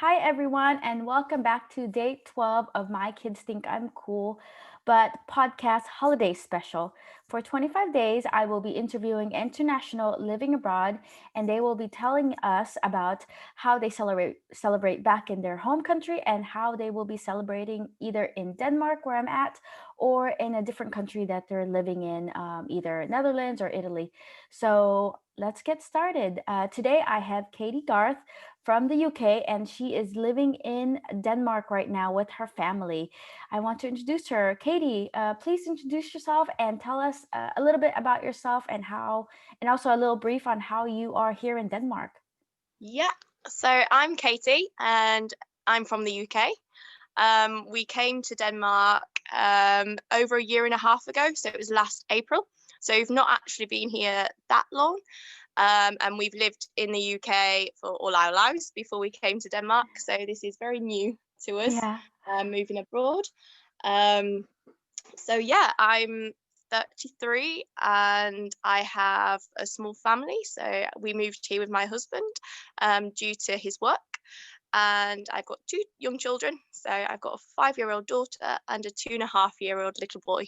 Hi, everyone, and welcome back to day 12 of My Kids Think I'm Cool, but podcast holiday special. For 25 days, I will be interviewing international living abroad, and they will be telling us about how they celebrate back in their home country and how they will be celebrating either in Denmark, where I'm at, or in a different country that they're living in, either Netherlands or Italy. So let's get started. Today, I have Katie Garth from the UK, and she is living in Denmark right now with her family. I want to introduce her. Katie, please introduce yourself and tell us a little bit about yourself and also a little brief on how you are here in Denmark. Yeah, so I'm Katie and I'm from the UK. We came to Denmark over a year and a half ago, so it was last April. So we've not actually been here that long, and we've lived in the UK for all our lives before we came to Denmark. So this is very new to us, Yeah. moving abroad. Um, so yeah, I'm 33 and I have a small family. So we moved here with my husband due to his work. And I've got two young children. So I've got a 5-year-old daughter and a 2.5-year-old little boy.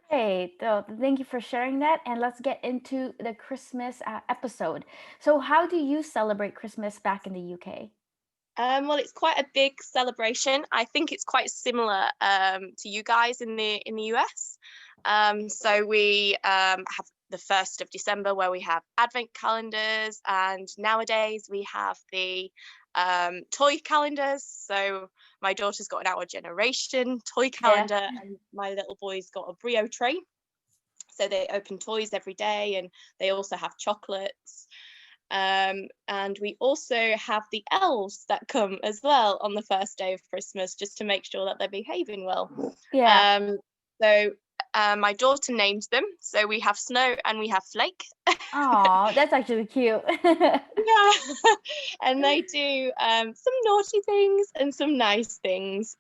Great. So thank you for sharing that. And let's get into the Christmas episode. So, how do you celebrate Christmas back in the UK? Well, it's quite a big celebration. I think it's quite similar to you guys in the US. So we have the 1st of December where we have advent calendars, and nowadays we have the toy calendars. So my daughter's got an Our Generation toy Yeah. calendar, and my little boy's got a Brio tray. So they open toys every day, and they also have chocolates. And we also have the elves that come as well on the first day of Christmas, just to make sure that they're behaving well. Yeah. So my daughter names them. So we have Snow and we have Flake. Oh, that's actually cute. Yeah, and they do some naughty things and some nice things.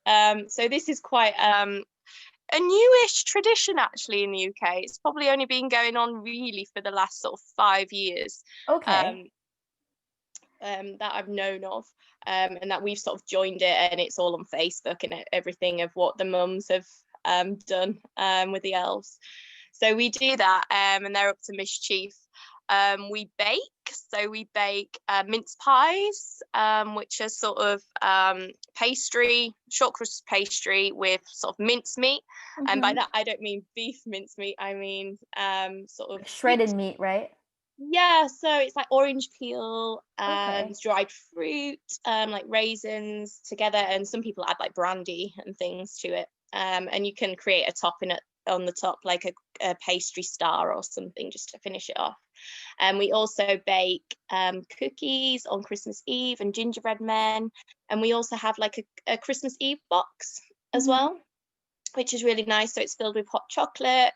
So this is quite a newish tradition actually in the UK. It's probably only been going on really for the last sort of 5 years. Okay. Um, that I've known of, and that we've sort of joined it, and it's all on Facebook and everything of what the mums have done with the elves. So we do that, and they're up to mischief. We bake, so we bake mince pies, which are sort of pastry, short crust pastry with sort of mincemeat. And by Hmm. that, I don't mean beef mincemeat, I mean sort of Shredded sweet. meat, right? Yeah, so it's like orange peel and Okay. dried fruit, like raisins together, and some people add like brandy and things to it. And you can create a topping on the top, like a pastry star or something, just to finish it off. And we also bake cookies on Christmas Eve and gingerbread men, and we also have like a Christmas Eve box as Hmm. well, which is really nice. So it's filled with hot chocolate,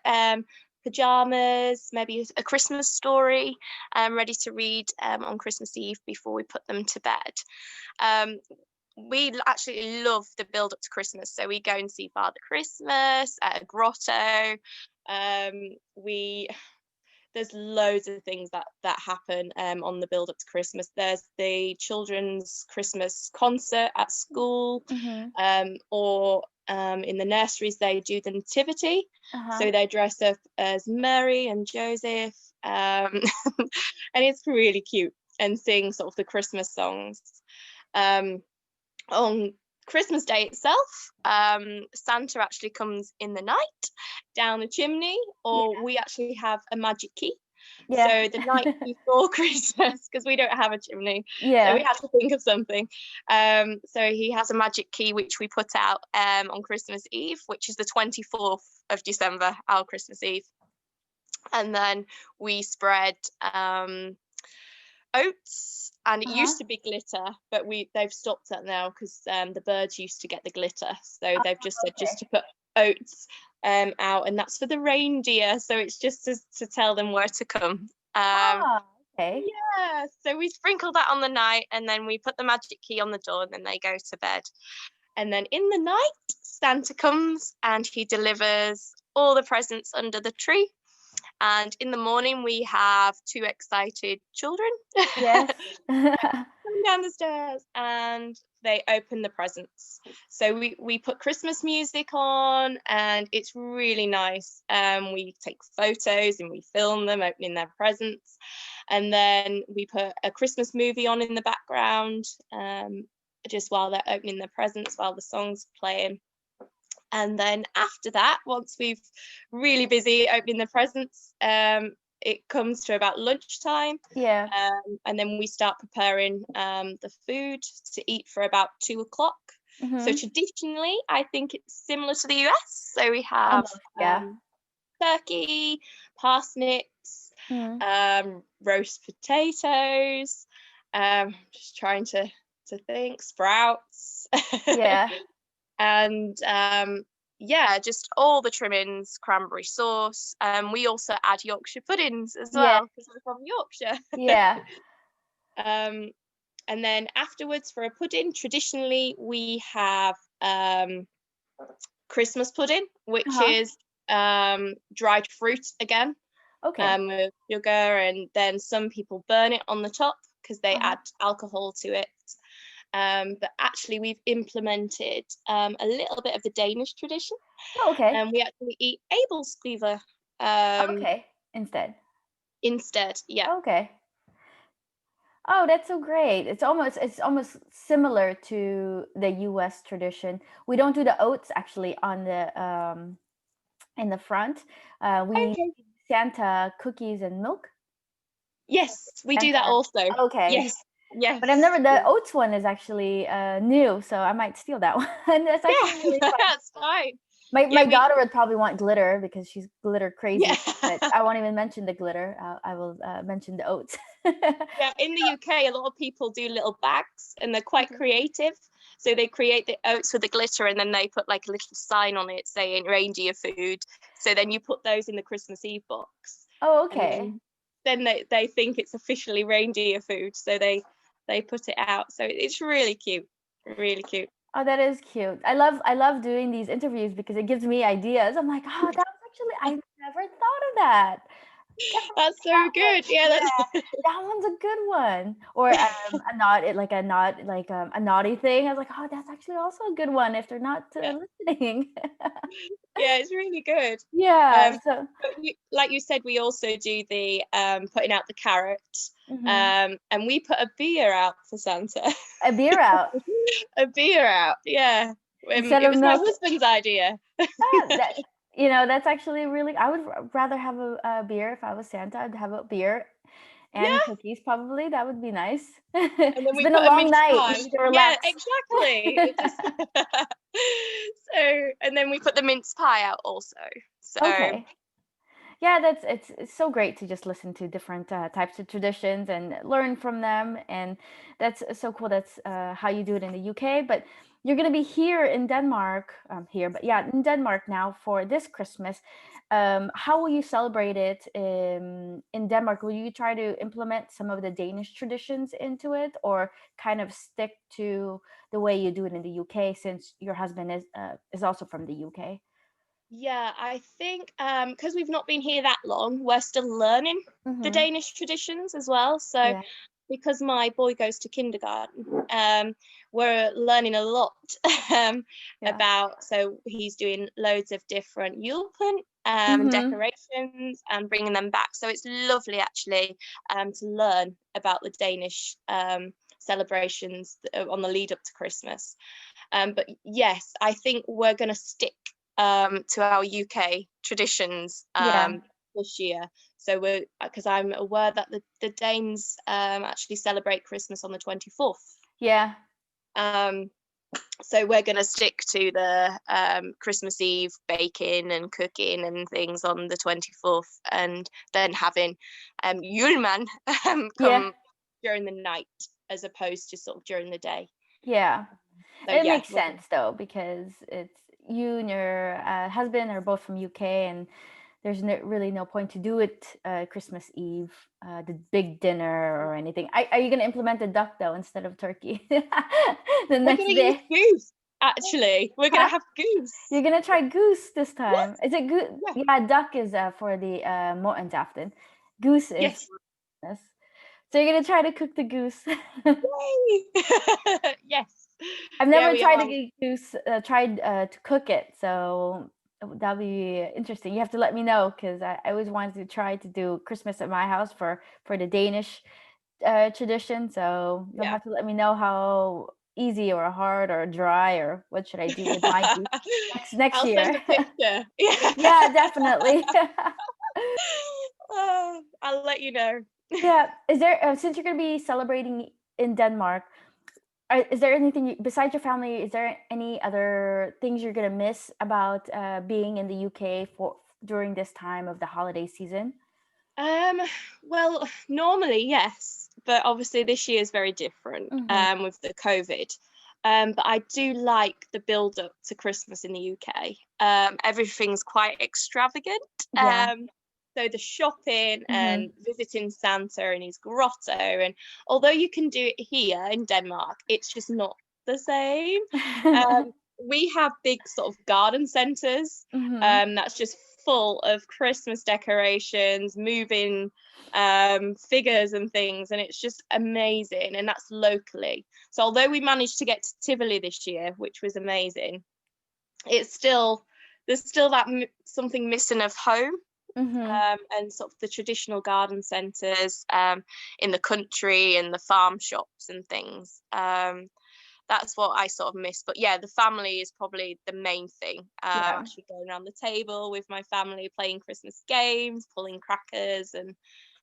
pajamas, maybe a Christmas story, ready to read on Christmas Eve before we put them to bed. Um, we actually love the build up to Christmas. So we go and see Father Christmas at a grotto. We There's loads of things that happen on the build up to Christmas. There's the children's Christmas concert at school, Hmm. or in the nurseries they do the nativity. Uh-huh. So they dress up as Mary and Joseph, and it's really cute, and sing sort of the Christmas songs. Um, on Christmas Day itself, Santa actually comes in the night down the chimney, or we actually have a magic key. Yeah. So the night before Christmas, because we don't have a chimney, so we Yeah. had to think of something. So he has a magic key which we put out on Christmas Eve, which is the 24th of December, our Christmas Eve. And then we spread oats, and it Uh-huh. used to be glitter, but they've stopped that now because the birds used to get the glitter, so Oh, they've just said just okay. to put oats out, and that's for the reindeer, so it's just to tell them where to come. Ah, okay. Yeah, so we sprinkle that on the night, and then we put the magic key on the door, and then they go to bed. And then in the night, Santa comes and he delivers all the presents under the tree. And in the morning, we have two excited children. Yes. coming down the stairs, and they open the presents. So we put Christmas music on, and it's really nice. We take photos and we film them opening their presents, and then we put a Christmas movie on in the background, just while they're opening their presents, while the song's playing. And then after that, once we've really busy opening the presents, it comes to about lunchtime. Yeah. And then we start preparing the food to eat for about 2 o'clock. So Mm-hmm. traditionally, I think it's similar to the US. So we have Almost, yeah. turkey, parsnips, Mm. roast potatoes. Just trying to think, sprouts. Yeah. And yeah, just all the trimmings, cranberry sauce. We also add Yorkshire puddings as Yeah. well because we're from Yorkshire. Yeah. um, and then afterwards, for a pudding, traditionally we have Christmas pudding, which Uh-huh. is dried fruit again, Okay. with sugar, and then some people burn it on the top because they Uh-huh. add alcohol to it. But actually, we've implemented a little bit of the Danish tradition, Oh, okay. and we actually eat Abelskliver Okay. Instead. instead. Yeah. Okay. Oh, that's so great. It's almost similar to the US tradition. We don't do the oats actually on the in the front. We Okay. Santa cookies and milk. Yes, we do that Santa. also. Okay. Yes. But I've Yes. never the oats one is actually new, so I might steal that one. That's actually Yeah. really fun. That's fine. My Yeah. daughter would probably want glitter because she's glitter Yeah. crazy, but I won't even mention the glitter. I will mention the oats. Yeah, in the UK, a lot of people do little bags and they're quite Okay. creative. So they create the oats with the glitter and then they put like a little sign on it saying reindeer food. So then you put those in the Christmas Eve box. Oh, And okay. then they think it's officially reindeer food. So they put it out. So it's really cute. Really cute. Oh, that is cute. I love doing these interviews because it gives me ideas. I'm like, oh, that was actually I never thought of that. Definitely That's so good. Yeah, yeah, that's that one's a good one. Or a naughty thing. I was like, oh, that's actually also a good one if they're not yeah, listening. yeah, it's really good. Yeah. Um, So, but like you said, we also do the putting out the carrot, mhm. and we put a beer out for Santa. A beer out A beer out, yeah. instead It of was my milk. husband's idea. That that's actually really. I would rather have a beer if I was Santa. I'd have a beer and Yeah, cookies probably. That would be nice. and then It's we been a put a long mince night. You pie. need to Yeah, relax. exactly. It just so, and then we put the mince pie out also. So Okay. Yeah, it's so great to just listen to different types of traditions and learn from them, and that's so cool. That's how you do it in the UK. But you're gonna be here in Denmark, here, but yeah, in Denmark now for this Christmas. How will you celebrate it in Denmark? Will you try to implement some of the Danish traditions into it, or kind of stick to the way you do it in the UK, since your husband is also from the UK? yeah, I think because we've not been here that long, we're still learning the Mm-hmm. Danish traditions as well. So Yeah. because my boy goes to kindergarten, we're learning a lot um, Yeah. about. So he's doing loads of different Yulpen Mm-hmm. decorations and bringing them back. So it's lovely actually to learn about the Danish celebrations on the lead up to Christmas. But yes, I think we're going to stick to our UK traditions Yeah. this year. So we're because I'm aware that the Danes actually celebrate Christmas on the 24th. Yeah. Um, so we're going to stick to the Christmas Eve baking and cooking and things on the 24th, and then having Julman Yeah. come during the night as opposed to sort of during the day. Yeah. So It yeah, makes we're gonna, sense though, because it's you and your husband are both from UK, and there's really no point to do it Christmas Eve, the big dinner or anything. Are you going to implement the duck though instead of turkey the we're going next to use day? goose. Actually, we're going Huh? to have goose. You're going to try goose this Yes. time. Is it good? Yeah. Yeah, duck is for the Mortensaften. Goose is Yes. Christmas. So you're gonna try to cook the goose. Yay! Yes. I've Yeah, never we tried are. to get goose, tried to cook it, so that'll be interesting. You have to let me know because I always wanted to try to do Christmas at my house for the Danish tradition. So you'll Yeah. have to let me know how easy or hard or dry or what should I do with my goose next I'll send year. a picture. Yeah. Yeah, definitely. I'll let you know. Yeah. Is there since you're gonna be celebrating in Denmark? Is there anything besides your family? Is there any other things you're gonna miss about being in the UK for during this time of the holiday season? Um, well, normally, yes, but obviously this year is very different Hmm. with the COVID. But I do like the build up to Christmas in the UK. Everything's quite extravagant. Yeah. So the shopping Hmm. and visiting Santa and his grotto, and although you can do it here in Denmark, it's just not the same. Um, we have big sort of garden centres Hmm. that's just full of Christmas decorations, moving figures and things, and it's just amazing. And that's locally. So although we managed to get to Tivoli this year, which was amazing, it's still there's still that something missing of home. Hmm. And sort of the traditional garden centres in the country and the farm shops and things. That's what I sort of miss. But yeah, the family is probably the main thing. Yeah. Actually going around the table with my family, playing Christmas games, pulling crackers, and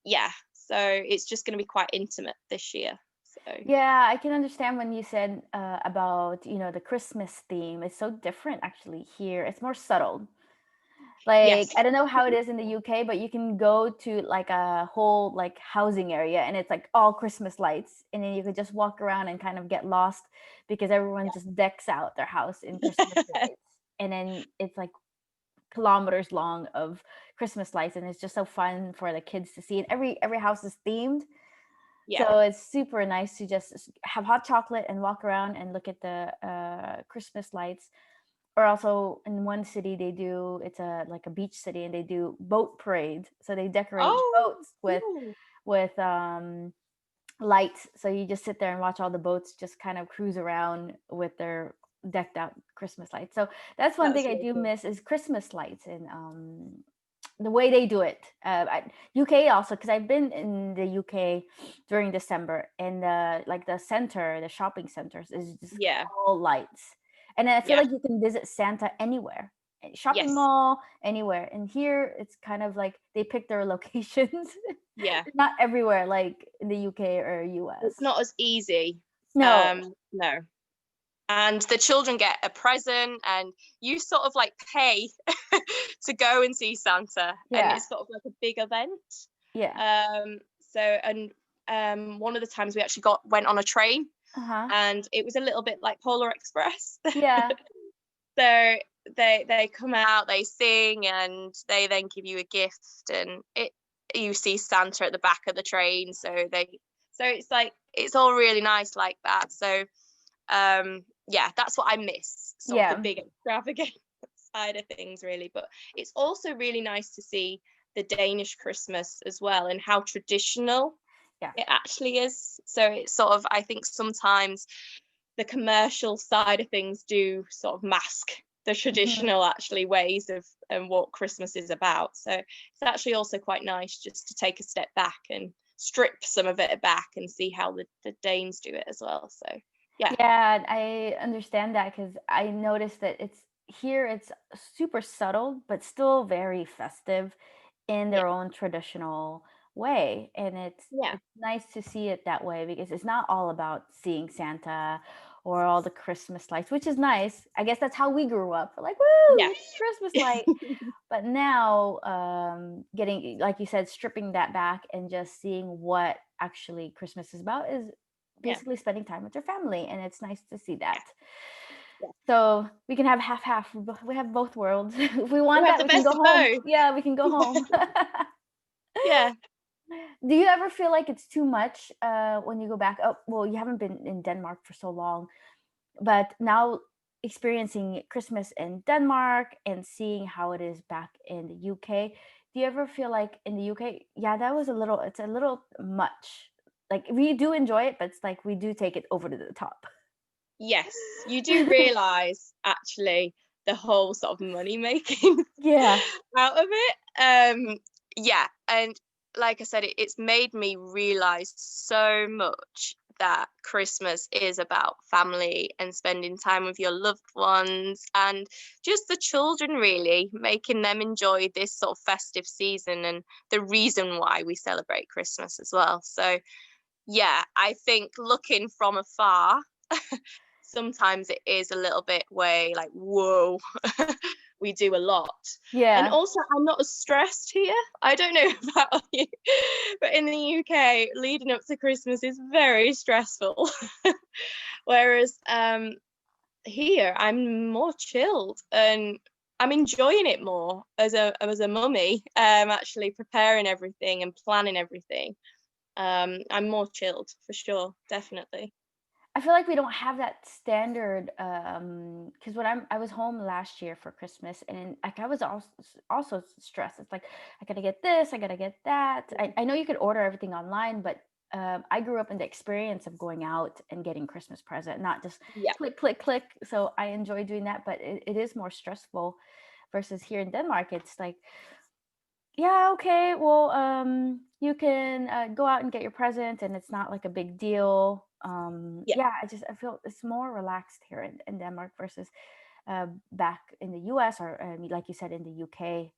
yeah. So it's just going to be quite intimate this year. So Yeah, I can understand when you said about, the Christmas theme. It's so different actually here. It's more subtle. Like, yes, I don't know how it is in the UK, but you can go to like a whole like housing area and it's like all Christmas lights. And then you could just walk around and kind of get lost because everyone just decks out their house in Christmas lights. And then it's like kilometers long of Christmas lights and it's just so fun for the kids to see. And every house is themed. yeah. So it's super nice to just have hot chocolate and walk around and look at the Christmas lights. Or also in one city they do it's a like a beach city and they do boat parade. So they decorate Oh, boats cool. with lights. So you just sit there and watch all the boats just kind of cruise around with their decked out Christmas lights. So that's one That's thing I really do cool. miss is Christmas lights and the way they do it. UK also because I've been in the UK during December and like the center, the shopping centers is just Yeah, all lights, and I feel yeah, like you can visit Santa anywhere, shopping yes, mall, anywhere. And here it's kind of like they pick their locations, yeah. not everywhere like in the UK or It's US. not as easy. No, No. And the children get a present and you sort of like pay to go and see Santa, and yeah, it's sort of like a big event. yeah, So and one of the times we actually went on a train, uh-huh, and it was a little bit like Polar Express. yeah, So they come out, they sing, and they then give you a gift, and it you see Santa at the back of the train. So it's like it's all really nice like that. So yeah, that's what I miss, sort of the yeah, big extravagant side of things, really. But it's also really nice to see the Danish Christmas as well and how traditional yeah. it actually is. So it's sort of, I think sometimes the commercial side of things do sort of mask the Mhm. traditional actually ways of and what Christmas is about. So it's actually also quite nice just to take a step back and strip some of it back and see how the Danes do it as well. So yeah, Yeah, I understand that because I noticed that it's super subtle, but still very festive in yeah, their own traditional way. And yeah, it's nice to see it that way because it's not all about seeing Santa or all the Christmas lights, which is nice. I guess that's how we grew up. We're like, woo, yeah. look at Christmas light. But now, getting, like you said, stripping that back and just seeing what actually Christmas is about is Yeah, basically spending time with your family. And it's nice to see yeah, that. yeah. So we can have half half. We have both worlds. If we We want have that, the we can best go of home. both. Yeah, we can go home. Yeah. Do you ever feel like it's too much when you go back? Oh, well, you haven't been in Denmark for so long, but now experiencing Christmas in Denmark and seeing how it is back in the UK, do you ever feel like in the UK, yeah, that was it's a little much. like we do enjoy it, but it's like we do take it over to the top. Yes, you do realise actually the whole sort of money making Yeah. out of it. Yeah, and like I said, it's made me realise so much that Christmas is about family and spending time with your loved ones and just the children, really, making them enjoy this sort of festive season and the reason why we celebrate Christmas as well. So yeah, I think looking from afar, sometimes it is a little bit way like, whoa, we do a lot. And Yeah. also, I'm not as stressed here. I don't know about you, but in the UK, leading up to Christmas is very stressful. Whereas here, I'm more chilled and I'm enjoying it more as a mummy, actually preparing everything and planning everything. I'm more chilled for sure, definitely. I feel like we don't have that standard, because when I was home last year for Christmas, and like I was also stressed. It's like I gotta get this, I gotta get that. I know you could order everything online, but I grew up in the experience of going out and getting Christmas present, not just Yeah, click, click, click. So I enjoy doing that, but it is more stressful versus here in Denmark. It's like, yeah, okay, well, you can go out and get your present, and it's not like a big deal. yeah, Yeah, I feel it's more relaxed here in Denmark versus back in the US, or like you said, in the UK.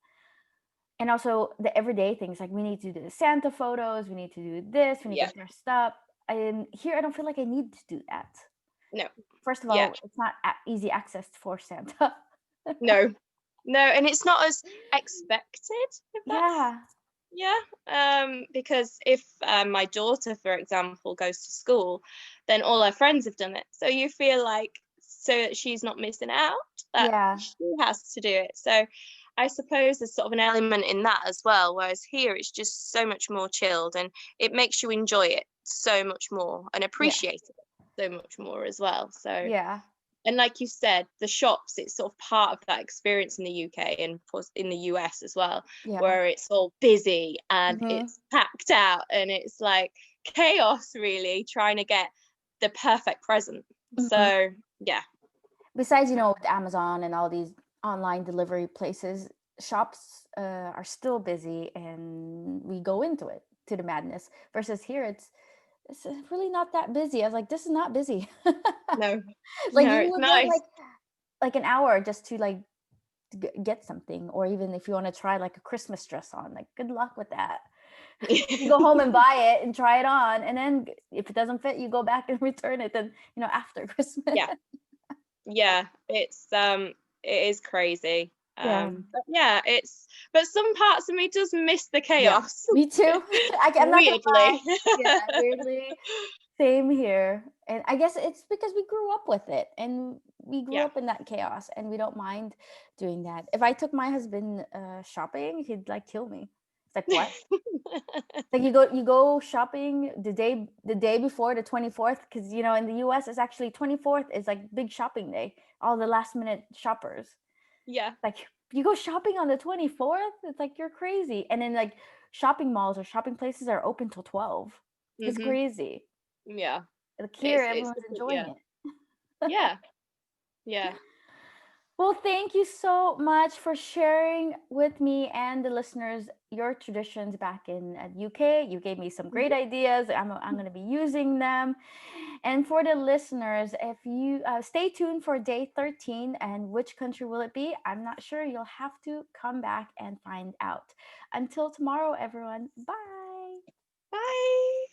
And also the everyday things, like we need to do the Santa photos, we need to do this, we need to yeah. dress up. And here I don't feel like I need to do that. No, First of yeah, all, it's not easy access for Santa. no, no, and it's not as expected, if that's Yeah, yeah. Because if my daughter, for example, goes to school, then all her friends have done it. So you feel like so that she's not missing out, that yeah, she has to do it. So I suppose there's sort of an element in that as well. Whereas here it's just so much more chilled and it makes you enjoy it so much more and yeah, appreciate it so much more as well. So yeah, and like you said, the shops, it's sort of part of that experience in the UK and of course in the US as well, yeah. where it's all busy and Hmm. it's packed out and it's like chaos really trying to get the perfect present. Hmm. So yeah, Besides, with Amazon and all these online delivery places, shops are still busy, and we go into it to the madness. Versus here, it's really not that busy. I was like, this is not busy. no, Like no, you it's will get nice. like an hour just to like get something, or even if you want to try like a Christmas dress on, like good luck with that. You go home and buy it and try it on, and then if it doesn't fit, you go back and return it. Then after Christmas. Yeah, yeah, it is crazy. Yeah. But yeah, it's but some parts of me does miss the Yeah, chaos. me too. I'm not gonna lie. Weirdly. Yeah, weirdly, same here. And I guess it's because we grew up with it, and we grew Yeah. up in that chaos, and we don't mind doing that. If I took my husband shopping, he'd like kill me. It's like, what? Like you go shopping the day before the 24th, because in the US it's actually 24th is like big shopping day. All the last minute shoppers. Yeah. Like, you go shopping on the 24th? It's like you're crazy. And then like shopping malls or shopping places are open till 12. It's Mhm. crazy. Yeah. Like here It's everyone's different, enjoying yeah. it. Yeah. Yeah. Well, thank you so much for sharing with me and the listeners your traditions back in UK. You gave me some great Mhm. ideas. I'm going to be using them. And for the listeners, if you stay tuned for day 13, and which country will it be? I'm not sure. You'll have to come back and find out. Until tomorrow, everyone. Bye. Bye.